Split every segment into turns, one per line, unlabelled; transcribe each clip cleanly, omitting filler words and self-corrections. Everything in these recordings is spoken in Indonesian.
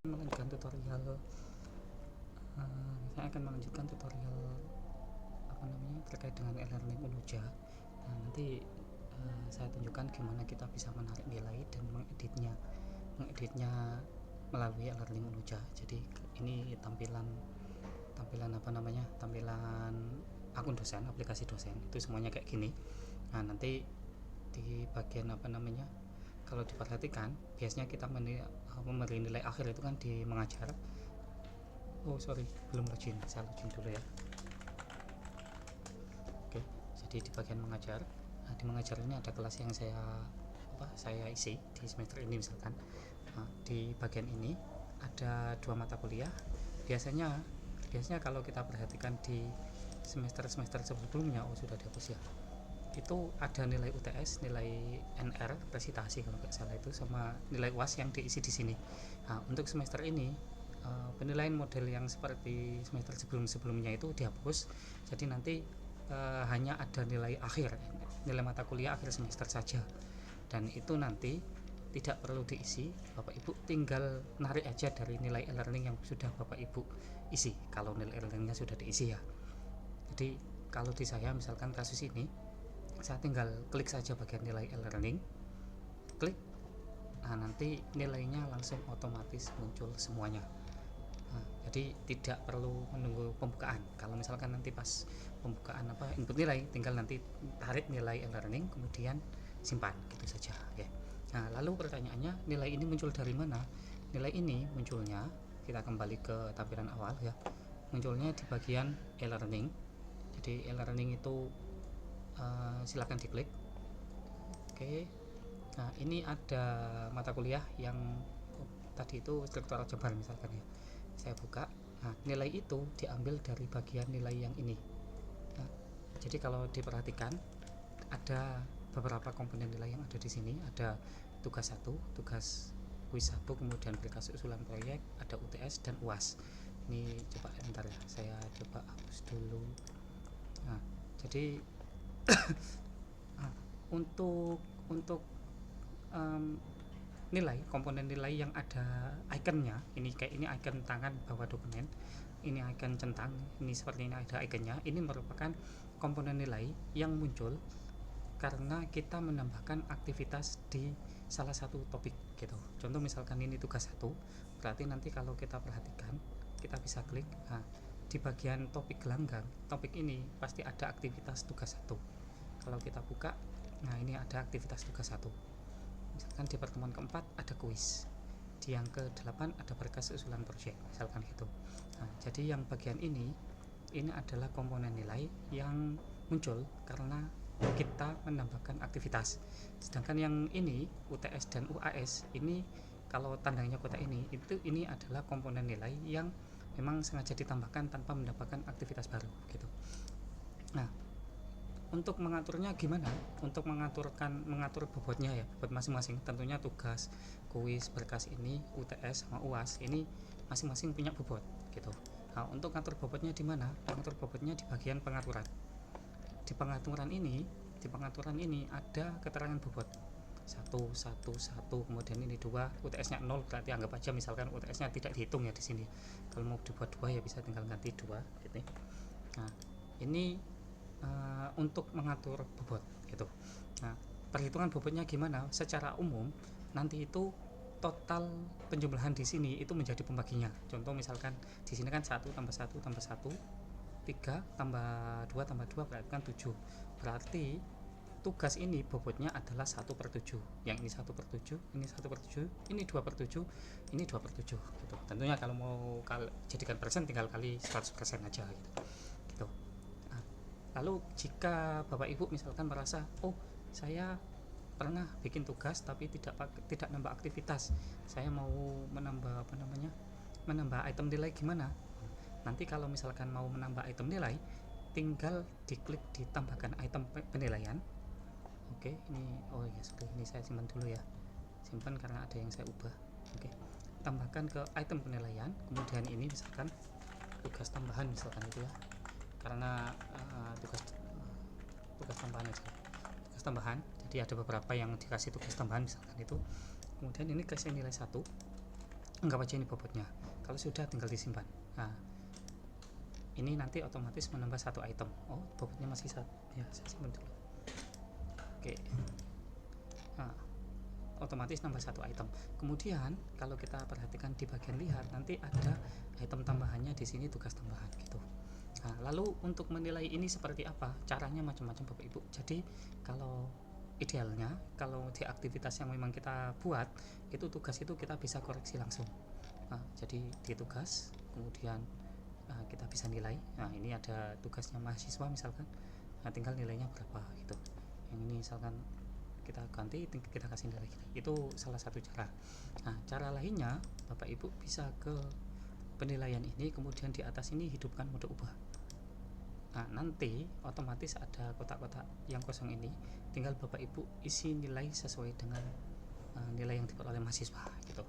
melanjutkan tutorial saya akan melanjutkan tutorial terkait dengan e-learning Unuja. Nanti saya tunjukkan gimana kita bisa menarik nilai dan mengeditnya melalui e-learning Unuja. Jadi ini tampilan tampilan akun dosen, aplikasi dosen itu semuanya kayak gini. Nah, nanti di bagian kalau diperhatikan biasanya kita memberi nilai akhir itu kan di mengajar. Belum login, saya login dulu ya. Oke, jadi di bagian mengajar, di mengajar ini ada kelas yang saya isi di semester ini misalkan. Di bagian ini ada 2 mata kuliah. Biasanya kalau kita perhatikan di semester sebelumnya, sudah dihapus ya, itu ada nilai UTS, nilai NR, presentasi kalau nggak salah itu, sama nilai UAS yang diisi di sini. Untuk semester ini penilaian model yang seperti semester sebelumnya itu dihapus. Jadi nanti hanya ada nilai akhir, nilai mata kuliah akhir semester saja, dan itu nanti tidak perlu diisi. Bapak Ibu tinggal narik aja dari nilai e-learning yang sudah Bapak Ibu isi kalau nilai e-learningnya sudah diisi ya. Jadi kalau di saya misalkan kasus ini, saya tinggal klik saja bagian nilai e-learning, klik, nanti nilainya langsung otomatis muncul semuanya. Jadi tidak perlu menunggu pembukaan. Kalau misalkan nanti pas pembukaan input nilai, tinggal nanti tarik nilai e-learning kemudian simpan, gitu saja. Oke. Lalu pertanyaannya, nilai ini muncul dari mana? Nilai ini munculnya, kita kembali ke tampilan awal ya, munculnya di bagian e-learning. Jadi e-learning itu silakan diklik. Oke. Nah, ini ada mata kuliah yang tadi itu struktural aljabar misalkan ya. Saya buka. Nilai itu diambil dari bagian nilai yang ini. Jadi kalau diperhatikan ada beberapa komponen nilai yang ada di sini. Ada tugas 1, tugas kuis 1, kemudian berkas usulan proyek, ada UTS dan UAS. Ini coba bentar ya, saya coba hapus dulu. Jadi untuk nilai, komponen nilai yang ada ikonnya, ini icon tangan bawah dokumen, ini icon centang, ini seperti ini ada ikonnya. Ini merupakan komponen nilai yang muncul karena kita menambahkan aktivitas di salah satu topik gitu. Contoh misalkan ini tugas 1, berarti nanti kalau kita perhatikan, kita bisa klik, di bagian topik gelanggang, topik ini pasti ada aktivitas tugas 1. Kalau kita buka, ini ada aktivitas tugas 1. Misalkan di pertemuan keempat ada kuis, di yang ke-8 ada berkas usulan proyek, misalkan gitu. Jadi yang bagian ini adalah komponen nilai yang muncul karena kita menambahkan aktivitas. Sedangkan yang ini UTS dan UAS ini, kalau tandanya kotak ini adalah komponen nilai yang memang sengaja ditambahkan tanpa mendapatkan aktivitas baru gitu. Untuk mengaturnya gimana? Untuk mengatur bobotnya ya, bobot masing-masing. Tentunya tugas, kuis, berkas ini, UTS sama UAS ini masing-masing punya bobot gitu. Untuk ngatur bobotnya di mana? Ngatur bobotnya di bagian pengaturan. Di pengaturan ini ada keterangan bobot 1, kemudian ini 2, UTS-nya 0, berarti anggap aja misalkan UTS-nya tidak dihitung ya di sini. Kalau mau dibuat 2 ya bisa tinggal ganti 2 gitu. Ini untuk mengatur bobot gitu. Perhitungan bobotnya gimana? Secara umum nanti itu total penjumlahan di sini itu menjadi pembaginya. Contoh misalkan di sini kan 1 tambah 1 tambah 1, 3 tambah 2 tambah 2 berarti kan 7. Berarti tugas ini bobotnya adalah 1/7. Yang ini 1/7, ini 1/7, ini 2/7, ini 2/7 gitu. Tentunya kalau mau jadikan persen tinggal kali 100% aja gitu. Lalu jika Bapak Ibu misalkan merasa, saya pernah bikin tugas tapi tidak nambah aktivitas, saya mau menambah item nilai gimana? Nanti kalau misalkan mau menambah item nilai, tinggal diklik ditambahkan item penilaian. Oke, ini saya simpan dulu ya, simpan karena ada yang saya ubah. Oke, tambahkan ke item penilaian, kemudian ini misalkan tugas tambahan misalkan itu ya, karena tugas tambahan jadi ada beberapa yang dikasih tugas tambahan misalkan itu. Kemudian ini kasih nilai 1, anggap aja ini bobotnya. Kalau sudah tinggal disimpan. Nah, ini nanti otomatis menambah satu item. Oh, bobotnya masih satu ya, saya simpan dulu. Oke. Nah, otomatis nambah satu item. Kemudian kalau kita perhatikan di bagian lihat, nanti ada item tambahannya di sini, tugas tambahan gitu. Nah, lalu untuk menilai ini seperti apa? Caranya macam-macam Bapak Ibu. Jadi kalau idealnya, kalau di aktivitas yang memang kita buat, itu tugas itu kita bisa koreksi langsung. Nah, jadi di tugas, kemudian kita bisa nilai. Nah, ini ada tugasnya mahasiswa misalkan. Nah, tinggal nilainya berapa gitu. Yang ini misalkan kita ganti, kita kasih nilai. Itu salah satu cara. Nah, cara lainnya Bapak Ibu bisa ke penilaian ini, kemudian di atas ini hidupkan mode ubah. Nah, nanti otomatis ada kotak-kotak yang kosong ini, tinggal Bapak Ibu isi nilai sesuai dengan nilai yang diperoleh mahasiswa gitu.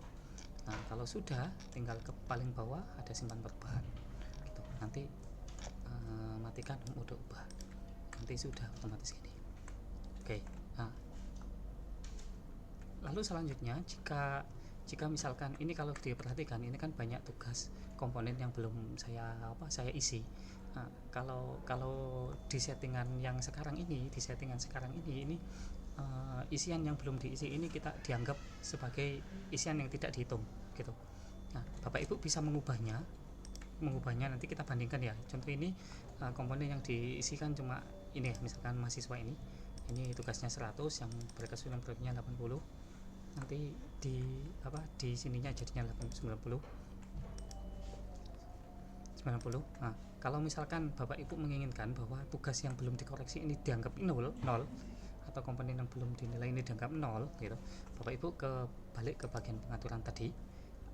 Nah, kalau sudah, tinggal ke paling bawah ada simpan perubahan gitu. Nanti matikan mode ubah, nanti sudah otomatis ini. Oke. Nah, lalu selanjutnya, jika misalkan ini, kalau diperhatikan ini kan banyak tugas komponen yang belum saya isi. Nah, kalau di settingan sekarang ini isian yang belum diisi ini kita dianggap sebagai isian yang tidak dihitung gitu. Nah, Bapak Ibu bisa mengubahnya nanti kita bandingkan ya. Contoh ini komponen yang diisikan cuma ini ya, misalkan mahasiswa ini tugasnya 100, yang berkesulitan beratnya 80, nanti di sininya jadinya 90. Nah, kalau misalkan Bapak Ibu menginginkan bahwa tugas yang belum dikoreksi ini dianggap 0, atau komponen yang belum dinilai ini dianggap 0 gitu, Bapak Ibu balik ke bagian pengaturan tadi.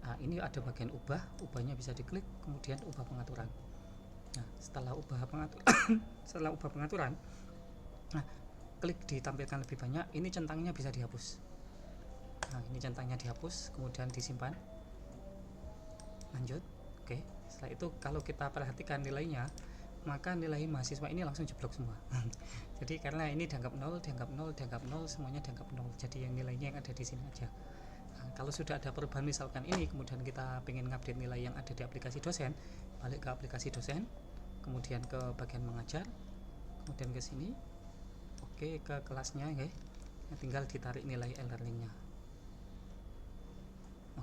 Ini ada bagian ubahnya bisa diklik, kemudian ubah pengaturan. Nah, setelah ubah pengaturan, nah, klik ditampilkan lebih banyak, ini centangnya bisa dihapus. Nah, ini centangnya dihapus, kemudian disimpan, lanjut. Oke, setelah itu kalau kita perhatikan nilainya, maka nilai mahasiswa ini langsung jeblok semua. Jadi karena ini dianggap 0, semuanya dianggap 0. Jadi yang nilainya yang ada di sini aja. Nah, kalau sudah ada perubahan misalkan ini, kemudian kita pengen ngupdate nilai yang ada di aplikasi dosen, balik ke aplikasi dosen, kemudian ke bagian mengajar, kemudian ke sini, oke, ke kelasnya, oke. Nah, tinggal ditarik nilai e-learningnya.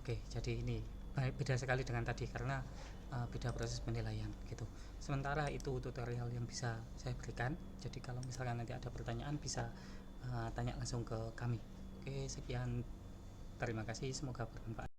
Oke, jadi ini beda sekali dengan tadi karena beda proses penilaian gitu. Sementara itu tutorial yang bisa saya berikan. Jadi kalau misalkan nanti ada pertanyaan bisa tanya langsung ke kami. Oke, sekian, terima kasih, semoga bermanfaat.